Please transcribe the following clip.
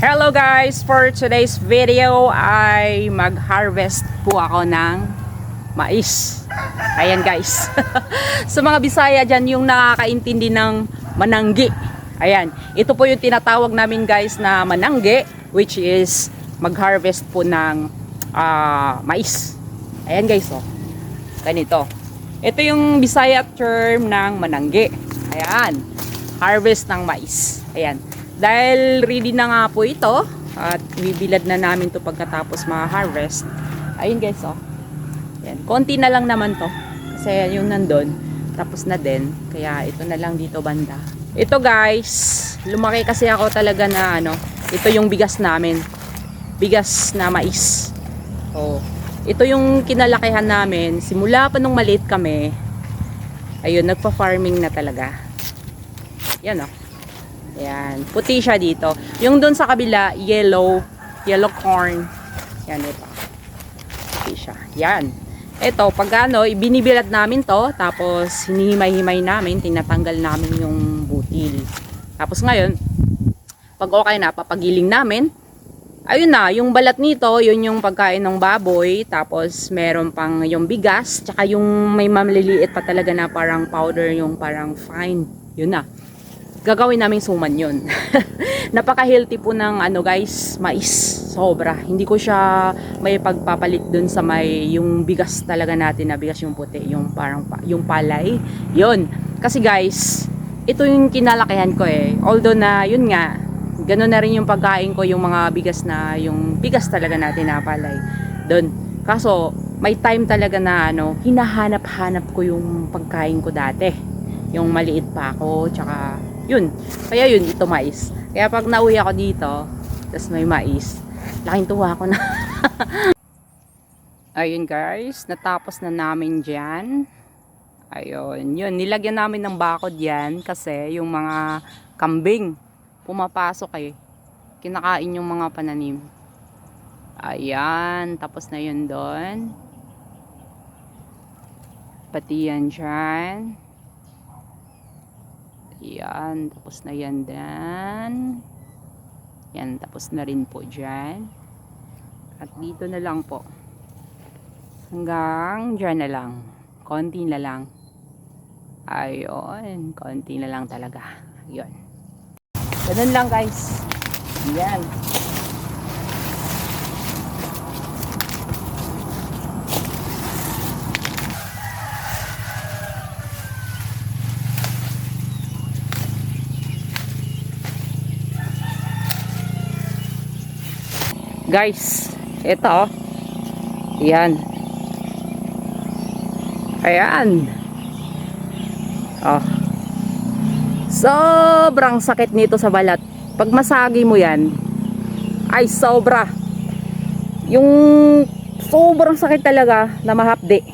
Hello guys! For today's video ay mag-harvest po ako ng mais. Ayan guys. Sa mga Bisaya dyan yung nakakaintindi ng mananggi. Ayan. Ito po yung tinatawag namin guys na mananggi, which is mag-harvest po ng mais. Ayan guys, oh. Ganito. Ito yung Bisaya term ng mananggi. Ayan. Harvest ng mais. Ayan. Dahil ready na nga po ito at bibilad na namin to pagkatapos ma-harvest. Ayun guys, oh. Ayan. Konti na lang naman to. Kasi yung nandun, tapos na din. Kaya ito na lang dito banda. Ito guys, lumaki kasi ako talaga na ito yung bigas namin. Bigas na mais. Oh. Ito yung kinalakihan namin. Simula pa nung maliit kami, ayun, nagpa-farming na talaga. Yan, oh. Yan, puti siya dito. Yung doon sa kabila, yellow corn. Yan, ito. Puti siya. Yan. Ito, pag ibinibilad namin to, tapos hinihimay-himay namin, tinatanggal namin yung butil. Tapos ngayon, pag okay na, papagiling namin. Ayun na, yung balat nito, yun yung pagkain ng baboy. Tapos meron pang yung bigas, tsaka yung may maliliit pa talaga na parang powder, yung parang fine. Yun na. Gagawin namin suman yun. Napaka-healthy po ng guys, mais. Sobra. Hindi ko siya may pagpapalit dun sa may yung bigas talaga natin na bigas yung puti, yung parang yung palay. Yun. Kasi guys, ito yung kinalakihan ko eh. Although na yun nga, gano'n na rin yung pagkain ko, yung mga bigas na yung bigas talaga natin na palay. Dun. Kaso may time talaga na hinahanap-hanap ko yung pagkain ko dati. Yung maliit pa ako, tsaka yun. Kaya yun, ito mais. Kaya pag nauwi ako dito, tapos may mais, laking tuwa ko na. Ayun guys, natapos na namin dyan. Ayun, yun. Nilagyan namin ng bakod yan kasi yung mga kambing pumapasok eh. Kinakain yung mga pananim. Ayan, tapos na yun doon. Pati yan dyan. Yan, tapos na yan din. Yan, tapos na rin po dyan. At dito na lang po. Hanggang dyan na lang. Konti na lang. Ayun, konti na lang talaga. Ayun. Ganun lang guys. Yan. Guys, ito oh. Yan. Ayan. Oh. Sobrang sakit nito sa balat. Pag masagi mo yan, ay sobra. Yung sobrang sakit talaga na mahapdi.